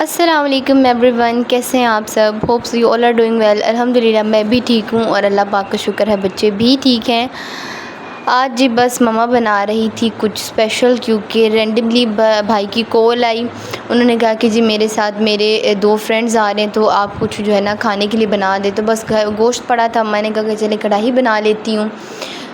अस्सलाम वालेकुम एवरीवन, कैसे हैं आप सब। Hopes you all are doing well. अल्हम्दुलिल्लाह मैं भी ठीक हूँ और अल्लाह पाक का शुक्र है बच्चे भी ठीक हैं। आज जी बस मम्मा बना रही थी कुछ स्पेशल, क्योंकि रैंडमली भाई की कॉल आई। उन्होंने कहा कि जी मेरे साथ मेरे 2 फ्रेंड्स आ रहे हैं, तो आप कुछ जो है ना खाने के लिए बना दे। तो बस गोश्त पड़ा था, मैंने कहा कि चले कढ़ाई बना लेती हूँ।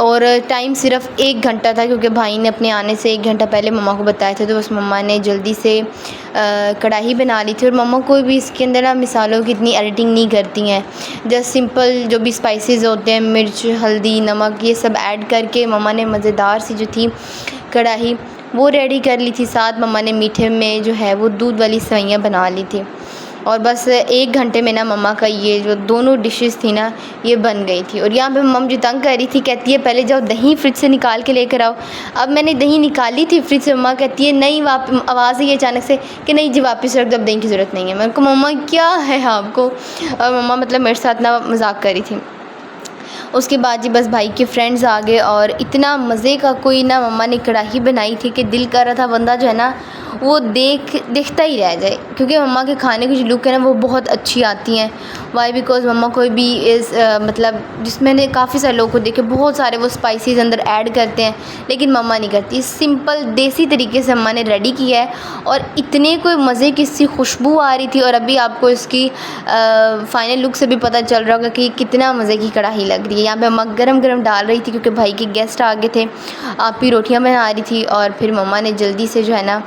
और टाइम सिर्फ़ 1 घंटा था, क्योंकि भाई ने अपने आने से 1 घंटा पहले मम्मा को बताया था। तो बस मम्मा ने जल्दी से कढ़ाई बना ली थी। और मम्मा कोई भी इसके अंदर ना मिसालों की इतनी एडिटिंग नहीं करती हैं। जस्ट सिंपल जो भी स्पाइसेस होते हैं, मिर्च, हल्दी, नमक, ये सब ऐड करके मम्मा ने मज़ेदार सी जो थी कढ़ाई वो रेडी कर ली थी। साथ मम्मा ने मीठे में जो है वो दूध वाली सेवइयाँ बना ली थी। और बस 1 घंटे में ना मम्मा का ये जो दोनों डिशेस थी ना ये बन गई थी। और यहाँ पे मम्मा मुझे तंग कर रही थी, कहती है पहले जाओ दही फ्रिज से निकाल के लेकर आओ। अब मैंने दही निकाली थी फ्रिज से, मम्मा कहती है नहीं, आवाज़ आई अचानक से कि नहीं जी वापस रख दो, अब दही की ज़रूरत नहीं है। मैंने कहा मम्मा क्या है आपको। और मम्मा मतलब मेरे साथ ना मजाक कर रही थी। उसके बाद जी बस भाई के फ्रेंड्स आ गए और इतना मज़े का कोई ना मम्मा ने कढ़ाई बनाई थी कि दिल कर रहा था बंदा जो है ना वो देखता ही रह जाए, क्योंकि मम्मा के खाने की जो लुक है ना वो बहुत अच्छी आती हैं। वाई बिकॉज़ मम्मा कोई भी मतलब जिसमें ने काफ़ी सारे लोगों को देखे बहुत सारे वो स्पाइसेस अंदर ऐड करते हैं, लेकिन मम्मा नहीं करती। सिंपल देसी तरीके से मम्मा ने रेडी किया है और इतने कोई मज़े की सी खुशबू आ रही थी। और अभी आपको इसकी फ़ाइनल लुक से भी पता चल रहा होगा कि कितना मज़े की कढ़ाई लग रही है। यहाँ पे मम्मा गरम गरम डाल रही थी, क्योंकि भाई के गेस्ट आ गए थे। आप ही रोटियाँ बना रही थी और फिर मम्मा ने जल्दी से जो है ना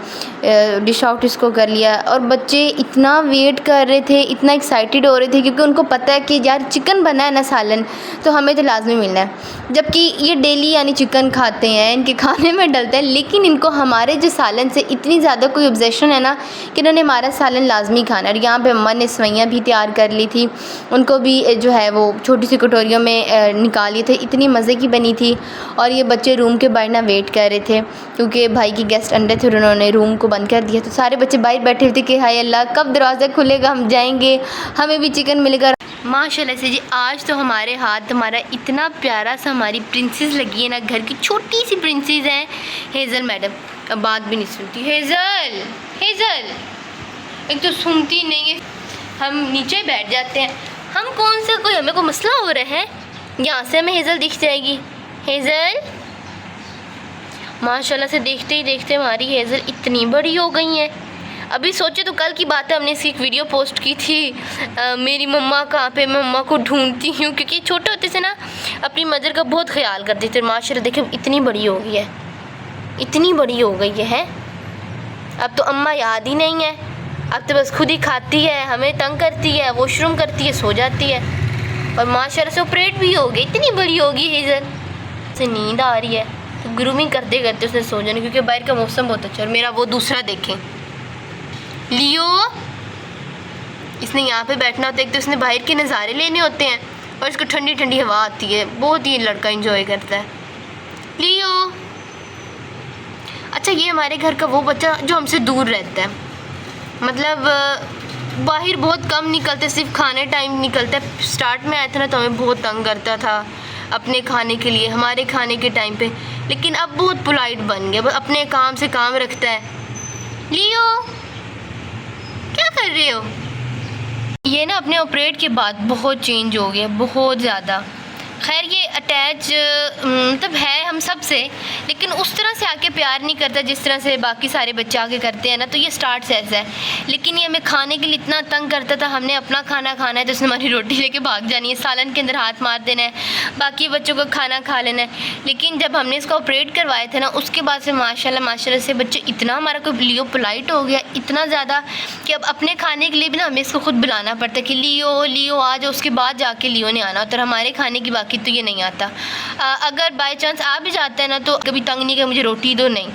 डिश आउट इसको कर लिया। और बच्चे इतना वेट कर रहे थे, इतना एक्साइटेड हो रहे थे, क्योंकि उनको पता है कि यार चिकन बना है ना सालन, तो हमें तो लाजमी मिलना है। जबकि ये डेली यानी चिकन खाते हैं, इनके खाने में डलता है, लेकिन इनको हमारे जो सालन से इतनी ज़्यादा कोई ऑब्सेशन है ना कि इन्होंने हमारा सालन लाजमी खाना है। और यहाँ पे अम्मा ने सेवइयाँ भी तैयार कर ली थी, उनको भी जो है वो छोटी सी कटोरियों में निकाली थी, इतनी मज़े की बनी थी। और ये बच्चे रूम के बाहर ना वेट कर रहे थे, क्योंकि भाई की गेस्ट अंदर थे और उन्होंने रूम को बंद कर दिया। तो सारे बच्चे बाहर बैठे हुए थे कि हाय अल्लाह कब दरवाज़ा खुलेगा, हम जाएंगे, हमें भी चिकन मिलेगा। माशाल्लाह से जी आज तो हमारे हाथ हमारा इतना प्यारा सा हमारी प्रिंसेस लगी है ना, घर की छोटी सी प्रिंसेस हैं हेज़ल मैडम। अब बात भी नहीं सुनती हेज़ल, एक तो सुनती नहीं है। हम नीचे बैठ जाते हैं, हम कौन सा कोई हमें कोई मसला हो रहा है, यहाँ से हमें हेज़ल दिख जाएगी। हेज़ल माशाल्लाह से देखते ही देखते हमारी हेज़ल इतनी बड़ी हो गई हैं। अभी सोचे तो कल की बात है, हमने इसकी एक वीडियो पोस्ट की थी, मेरी मम्मा कहाँ पे, मैं मम्मा को ढूंढती हूँ, क्योंकि छोटे होते से ना अपनी मदर का बहुत ख्याल करते थे। माशाल्लाह देखिए इतनी बड़ी हो गई है, इतनी बड़ी हो गई है। अब तो अम्मा याद ही नहीं है, अब तो बस खुद ही खाती है, हमें तंग करती है, वॉशरूम करती है, सो जाती है। और माशाल्लाह से ऑपरेट भी हो गई, इतनी बड़ी होगी हेज़ल। से नींद आ रही है तो ग्रूमिंग करते करते उसने सो जाना, क्योंकि बाहर का मौसम बहुत अच्छा है। और मेरा वो दूसरा देखें लियो, इसने यहाँ पे बैठना होता है, एक तो इसने बाहर के नज़ारे लेने होते हैं और इसको ठंडी ठंडी हवा आती है, बहुत ही लड़का एंजॉय करता है। लियो अच्छा ये हमारे घर का वो बच्चा जो हमसे दूर रहता है, मतलब बाहर बहुत कम निकलते, सिर्फ खाने टाइम निकलता है। स्टार्ट में आया था ना तो हमें बहुत तंग करता था अपने खाने के लिए, हमारे खाने के टाइम पे, लेकिन अब बहुत पोलाइट बन गया, अपने काम से काम रखता है। लियो क्या कर रहे हो। ये ना अपने ऑपरेट के बाद बहुत चेंज हो गया, बहुत ज़्यादा। खैर ये अटैच मतलब है हम सब से, लेकिन उस तरह से आके प्यार नहीं करता जिस तरह से बाकी सारे बच्चे आके करते हैं ना। तो ये स्टार्ट से ऐसा है, लेकिन ये हमें खाने के लिए इतना तंग करता था। हमने अपना खाना खाना है तो उसने हमारी रोटी लेके भाग जानी है, सालन के अंदर हाथ मार देना है, बाकी बच्चों का खाना खा लेना है। लेकिन जब हमने इसका ऑपरेट करवाया था ना उसके बाद से माशाल्लाह से बच्चे इतना हमारा कोई लियो पोलाइट हो गया, इतना ज़्यादा कि अब अपने खाने के लिए भी ना हमें इसको खुद बुलाना पड़ता है कि लियो आ जाओ, उसके बाद जाके लियो ने आना होता है। हमारे खाने की बाकी तो ये नहीं आता। अगर बाय चांस आ भी जाता है ना तो कभी तंग नहीं कर मुझे रोटी दो, नहीं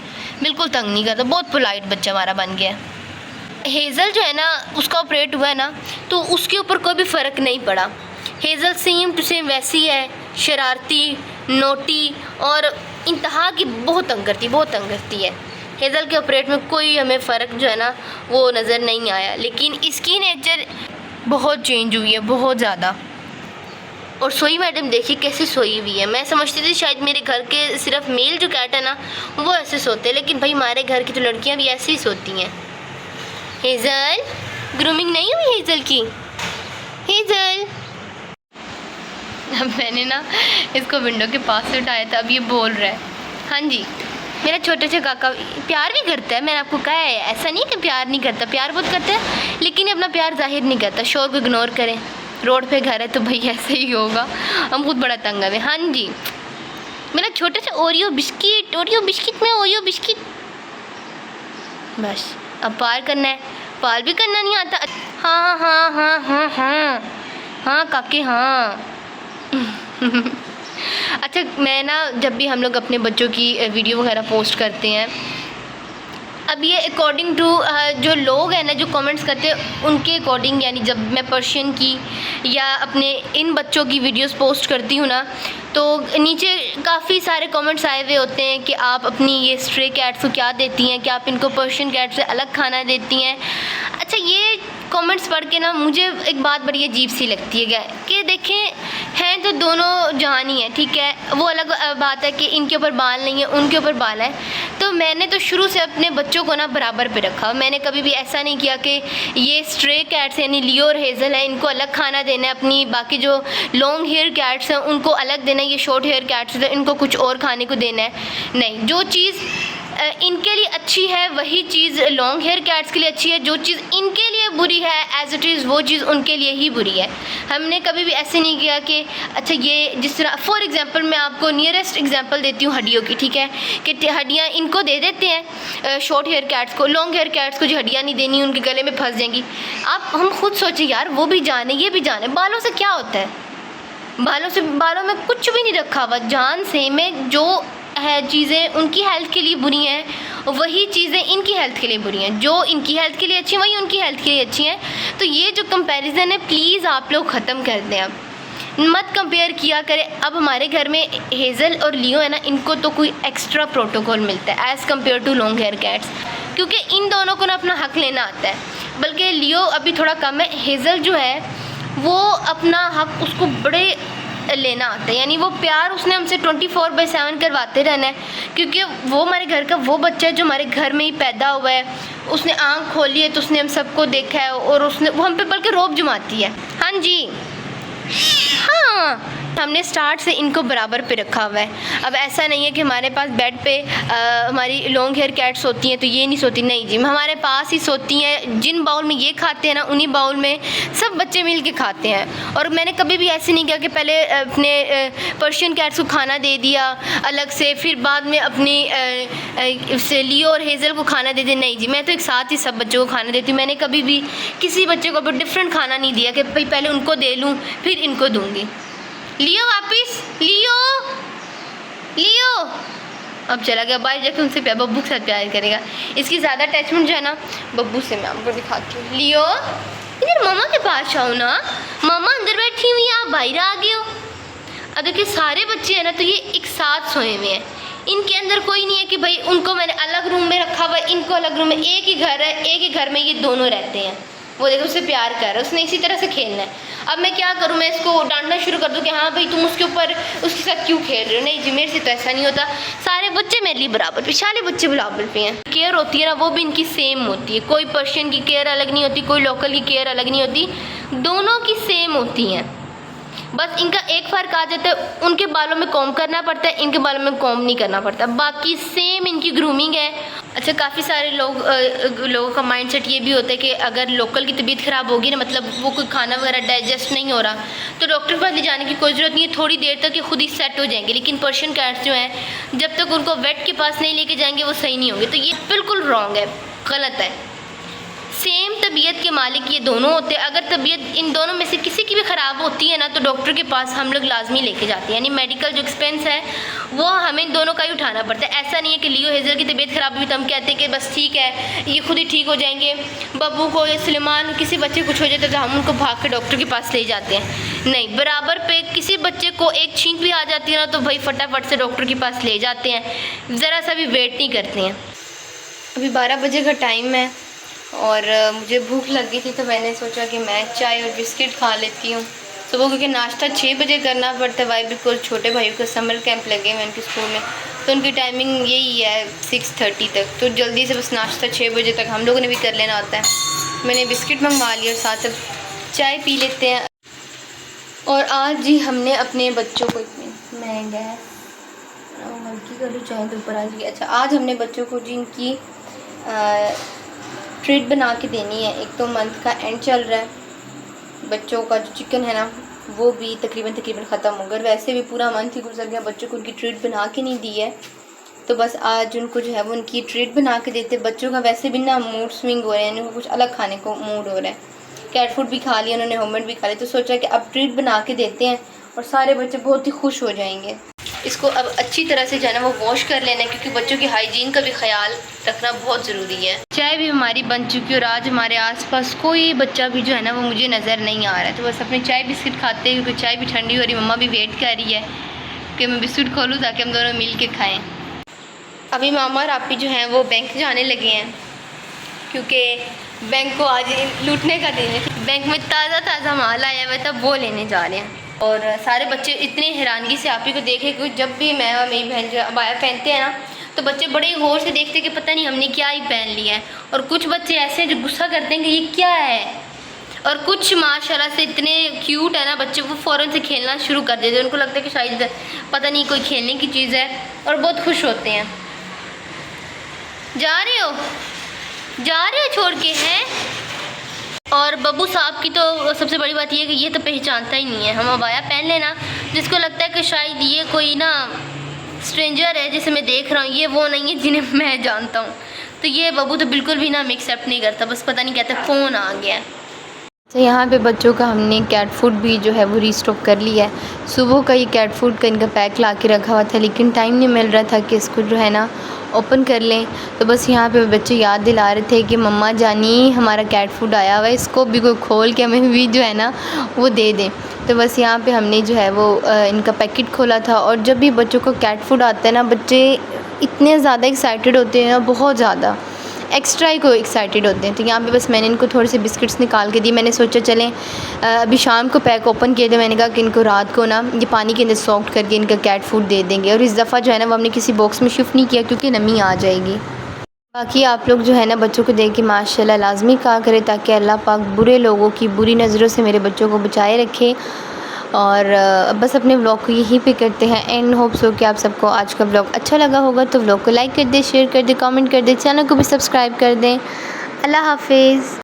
बिल्कुल तंग नहीं करता, बहुत पोलाइट बच्चा हमारा बन गया। हेज़ल जो है ना उसका ऑपरेट हुआ है ना तो उसके ऊपर कोई भी फ़र्क नहीं पड़ा। हेज़ल सेम टू सेम वैसी है, शरारती, नोटी और इंतहा की बहुत तंग करती है। हेज़ल के ऑपरेट में कोई हमें फ़र्क जो है ना वो नज़र नहीं आया, लेकिन इसकी नेचर बहुत चेंज हुई है, बहुत ज़्यादा। और सोई मैडम देखिए कैसे सोई हुई है। मैं समझती थी शायद मेरे घर के सिर्फ मेल जो कैट है ना वो ऐसे सोते हैं, लेकिन भाई हमारे घर की तो लड़कियां भी ऐसे ही सोती हैं। हेज़ल ग्रूमिंग नहीं हुई हेज़ल की? हेज़ल, अब मैंने ना इसको विंडो के पास से उठाया था, अब ये बोल रहा है। हाँ जी, मेरा छोटे से काका प्यार भी करता है, मैंने आपको कहा है, ऐसा नहीं कि प्यार नहीं करता, प्यार बहुत करता है, लेकिन अपना प्यार जाहिर नहीं करता। शोर को इग्नोर करें, रोड पे घर है तो भाई ऐसे ही होगा, हम खुद बड़ा तंग है। हाँ जी, मेरा छोटा सा ओरियो बिस्किट में ओरियो बिस्किट। बस अब पार करना है, पार भी करना नहीं आता। हाँ हाँ हाँ हाँ हाँ हाँ काके हाँ। अच्छा, मैं ना जब भी हम लोग अपने बच्चों की वीडियो वगैरह पोस्ट करते हैं, अब ये अकॉर्डिंग टू जो लोग हैं ना जो कमेंट्स करते हैं उनके अकॉर्डिंग, यानी जब मैं पर्शियन की या अपने इन बच्चों की वीडियोस पोस्ट करती हूँ ना, तो नीचे काफ़ी सारे कमेंट्स आए हुए होते हैं कि आप अपनी ये स्ट्रे कैट्स को क्या देती हैं, कि आप इनको पर्शियन कैट से अलग खाना देती हैं। अच्छा, ये कमेंट्स पढ़ के ना मुझे एक बात बड़ी अजीब सी लगती है कि देखें, हैं तो दोनों जहानी है, ठीक है, वो अलग बात है कि इनके ऊपर बाल नहीं है, उनके ऊपर बाल है। तो मैंने तो शुरू से अपने बच्चों को ना बराबर पे रखा। मैंने कभी भी ऐसा नहीं किया कि ये स्ट्रे कैट्स यानी लियो और हेज़ल है, इनको अलग खाना देना है, अपनी बाकी जो लॉन्ग हेयर कैट्स हैं उनको अलग देना है, ये शॉर्ट हेयर कैट्स हैं इनको कुछ और खाने को देना है। नहीं, जो चीज़ इनके लिए अच्छी है वही चीज़ लॉन्ग हेयर कैट्स के लिए अच्छी है, जो चीज़ इनके लिए बुरी है एज इट इज़ वो चीज़ उनके लिए ही बुरी है। हमने कभी भी ऐसे नहीं किया कि अच्छा ये जिस तरह, फॉर एग्जांपल मैं आपको नियरेस्ट एग्जांपल देती हूँ हड्डियों की, ठीक है, कि हड्डियाँ इनको दे देते हैं शॉर्ट हेयर कैट्स को, लॉन्ग हेयर कैट्स को जो हड्डियाँ नहीं देनी उनके गले में फंस जाएंगी। हम खुद सोचें यार, वो भी जाने ये भी जाने, बालों से क्या होता है, बालों में कुछ भी नहीं रखा हुआ, जान से में जो है चीज़ें उनकी हेल्थ के लिए बुरी हैं वही चीज़ें इनकी हेल्थ के लिए बुरी हैं, जो इनकी हेल्थ के लिए अच्छी हैं वही उनकी हेल्थ के लिए अच्छी हैं। तो ये जो कंपैरिजन है प्लीज़ आप लोग ख़त्म कर दें, अब मत कंपेयर किया करें। अब हमारे घर में हेज़ल और लियो है ना, इनको तो कोई एक्स्ट्रा प्रोटोकॉल मिलता है as compare to long hair cats, क्योंकि इन दोनों को ना अपना हक लेना आता है। बल्कि लियो अभी थोड़ा कम है, हेज़ल जो है वो अपना हक उसको बड़े लेना आता है, यानी वो प्यार उसने हमसे 24/7 करवाते रहना है, क्योंकि वो हमारे घर का वो बच्चा है जो हमारे घर में ही पैदा हुआ है। उसने आँख खोली है तो उसने हम सबको देखा है और उसने वो हम पे बल्कि रौब जमाती है। हाँ जी, हाँ, हमने स्टार्ट से इनको बराबर पे रखा हुआ है। अब ऐसा नहीं है कि हमारे पास बेड पे हमारी लॉन्ग हेयर कैट्स होती हैं तो ये नहीं सोती, नहीं जी, हमारे पास ही सोती हैं। जिन बाउल में ये खाते हैं ना उन्हीं बाउल में सब बच्चे मिल के खाते हैं। और मैंने कभी भी ऐसे नहीं किया कि पहले अपने पर्शियन कैट्स को खाना दे दिया अलग से, फिर बाद में अपनी लियो और हेज़ल को खाना दे दिया। नहीं जी, मैं तो एक साथ ही सब बच्चों को खाना देती हूँ। मैंने कभी भी किसी बच्चे को डिफरेंट खाना नहीं दिया कि भाई पहले उनको दे लूँ फिर इनको दूँगी। लियो वापिस, लियो अब चला गया बाहर, जाके उनसे बब्बू के साथ प्यार करेगा। इसकी ज़्यादा अटैचमेंट जो है ना बब्बू से, मैं आपको दिखाती हूँ। लियो इधर मामा के पास आओ ना, मामा अंदर बैठी हुई है, आप बाहर आ गए हो। अब देखिए सारे बच्चे हैं ना तो ये एक साथ सोए हुए हैं, इनके अंदर कोई नहीं है कि भाई उनको मैंने अलग रूम में रखा हुआ है, इनको अलग रूम में। एक ही घर है, एक ही घर में ये दोनों रहते हैं। वो देखो उससे प्यार कर रहा है, उसने इसी तरह से खेलना है। अब मैं क्या करूँ, मैं इसको डांटना शुरू कर दूँ कि हाँ भाई तुम उसके ऊपर उसके साथ क्यों खेल रहे हो। नहीं जी, मेरे से तो ऐसा नहीं होता। सारे बच्चे मेरे लिए बराबर पे, सारे बच्चे बराबर पे हैं। केयर होती है ना वो भी इनकी सेम होती है, कोई पर्शियन की केयर अलग नहीं होती, कोई लोकल की केयर अलग नहीं होती, दोनों की सेम होती हैं। बस इनका एक फ़र्क आ जाता है, उनके बालों में कॉम्ब करना पड़ता है, इनके बालों में कॉम्ब नहीं करना पड़ता, बाकी सेम इनकी ग्रूमिंग है। अच्छा, काफ़ी सारे लोगों का माइंडसेट ये भी होता है कि अगर लोकल की तबीयत ख़राब होगी ना, मतलब वो कोई खाना वगैरह डाइजेस्ट नहीं हो रहा तो डॉक्टर के पास ले जाने की कोई ज़रूरत नहीं है, थोड़ी देर तक ये खुद ही सेट हो जाएंगे। लेकिन पर्शियन कैट्स जो हैं जब तक उनको वेट के पास नहीं लेके जाएंगे वो सही नहीं होंगे। तो ये बिल्कुल रॉन्ग है, गलत है। सेम तबीयत के मालिक ये दोनों होते हैं। अगर तबीयत इन दोनों में से किसी की भी ख़राब होती है ना तो डॉक्टर के पास हम लोग लाजमी लेके जाते हैं, यानी मेडिकल जो एक्सपेंस है वो हमें इन दोनों का ही उठाना पड़ता है। ऐसा नहीं है कि लियो हेज़ल की तबीयत ख़राब हुई तो हम कहते हैं कि बस ठीक है ये खुद ही ठीक हो जाएंगे। बब्बू को या सुलेमान किसी बच्चे को कुछ हो जाता है तो हम उनको भाग के डॉक्टर के पास ले जाते हैं। नहीं, बराबर पे किसी बच्चे को एक छींक भी आ जाती है ना तो भाई फटाफट से डॉक्टर के पास ले जाते हैं, ज़रा सा भी वेट नहीं करते हैं। अभी 12 बजे का टाइम है और मुझे भूख लग गई थी तो मैंने सोचा कि मैं चाय और बिस्किट खा लेती हूँ सुबह, क्योंकि नाश्ता 6 बजे करना पड़ता है। भाई बिल्कुल छोटे भाइयों को समर कैंप लगे हुए उनके स्कूल में, तो उनकी टाइमिंग यही है 6:30 तक, तो जल्दी से बस नाश्ता 6 बजे तक हम लोगों ने भी कर लेना होता है। मैंने बिस्किट मंगवा लिया और साथ अब चाय पी लेते हैं। और आज जी हमने अपने बच्चों को इतने महंगा है हल्की कर लो चाय तो ऊपर आ जाएगी। अच्छा, आज हमने बच्चों को जिनकी ट्रीट बना के देनी है। एक तो मंथ का एंड चल रहा है, बच्चों का जो चिकन है ना वो भी तकरीबन ख़त्म हो गया। वैसे भी पूरा मंथ ही गुजर गया, बच्चों को उनकी ट्रीट बना के नहीं दी है, तो बस आज उनको जो है वो उनकी ट्रीट बना के देते। बच्चों का वैसे भी ना मूड स्विंग हो रहे हैं, उनको कुछ अलग खाने को मूड हो रहा है। कैट फूड भी खा लिया उन्होंने, होममेड भी खा लिया, तो सोचा कि अब ट्रीट बना के देते हैं और सारे बच्चे बहुत ही खुश हो जाएंगे। इसको अब अच्छी तरह से जो है ना वो वॉश कर लेना है, क्योंकि बच्चों की हाइजीन का भी ख्याल रखना बहुत ज़रूरी है। चाय भी हमारी बन चुकी है और आज हमारे आसपास कोई बच्चा भी जो है ना वो मुझे नज़र नहीं आ रहा है, तो बस अपने चाय बिस्किट खाते हैं, क्योंकि चाय भी ठंडी हो रही। मम्मा भी वेट कर रही है कि मैं बिस्किट खोलूँ ताकि हम दोनों मिल के खाएँ। अभी मामा और आपी जो हैं वो बैंक जाने लगे हैं, क्योंकि बैंक को आज लूटने का दिन है। बैंक में ताज़ा ताज़ा माल आया हुआ है, तब वो लेने जा रहे हैं। और सारे बच्चे इतने हैरानगी से आपी को देखे, क्योंकि जब भी मैं और मेरी बहन जो अबाया पहनते हैं ना तो बच्चे बड़े गौर से देखते हैं कि पता नहीं हमने क्या ही पहन लिया है। और कुछ बच्चे ऐसे हैं जो गुस्सा करते हैं कि ये क्या है, और कुछ माशाल्लाह से इतने क्यूट है ना बच्चे, वो फ़ौरन से खेलना शुरू कर देते हैं। उनको लगता है कि शायद पता नहीं कोई खेलने की चीज़ है, और बहुत खुश होते हैं। जा रहे हो छोड़ के हैं। और बब्बू साहब की तो सबसे बड़ी बात यह है कि ये तो पहचानता ही नहीं है। हम अबाया पहन लेना, जिसको लगता है कि शायद ये कोई ना स्ट्रेंजर है जिसे मैं देख रहा हूँ, ये वो नहीं है जिन्हें मैं जानता हूँ। तो ये बब्बू तो बिल्कुल भी ना हमें एक्सेप्ट नहीं करता, बस पता नहीं कहता फ़ोन आ गया। तो यहाँ पे बच्चों का हमने कैट फूड भी जो है वो रीस्टॉक कर लिया है। सुबह का ये कैट फूड का इनका पैक ला के रखा हुआ था, लेकिन टाइम नहीं मिल रहा था कि इसको जो है ना ओपन कर लें। तो बस यहाँ पे बच्चे याद दिला रहे थे कि मम्मा जानी हमारा कैट फूड आया हुआ है, इसको भी कोई खोल के हमें भी जो है ना वो दे दें। तो बस यहाँ पे हमने जो है वो इनका पैकेट खोला था। और जब भी बच्चों को कैट फूड आता है ना, बच्चे इतने ज़्यादा एक्साइटेड होते हैं ना, बहुत ज़्यादा एक्स्ट्रा ही को एक्साइटेड होते हैं। तो यहाँ पे बस मैंने इनको थोड़े से बिस्किट्स निकाल के दिए। मैंने सोचा चलें अभी शाम को पैक ओपन किए थे, मैंने कहा कि इनको रात को ना ये पानी के अंदर सॉफ्ट करके इनका कैट फूड दे देंगे। और इस दफ़ा जो है ना वो हमने किसी बॉक्स में शिफ्ट नहीं किया, क्योंकि नमी आ जाएगी। बाकी आप लोग जो है ना बच्चों को देख के माशाल्लाह लाजमी कहा करें, ताकि अल्लाह पाक बुरे लोगों की बुरी नज़रों से मेरे बच्चों को बचाए रखे। और बस अपने व्लॉग को यहीं पे करते हैं एंड होप्स हो कि आप सबको आज का व्लॉग अच्छा लगा होगा। तो व्लॉग को लाइक कर दें, शेयर कर दें, कमेंट कर दें, चैनल को भी सब्सक्राइब कर दें। अल्लाह हाफिज़।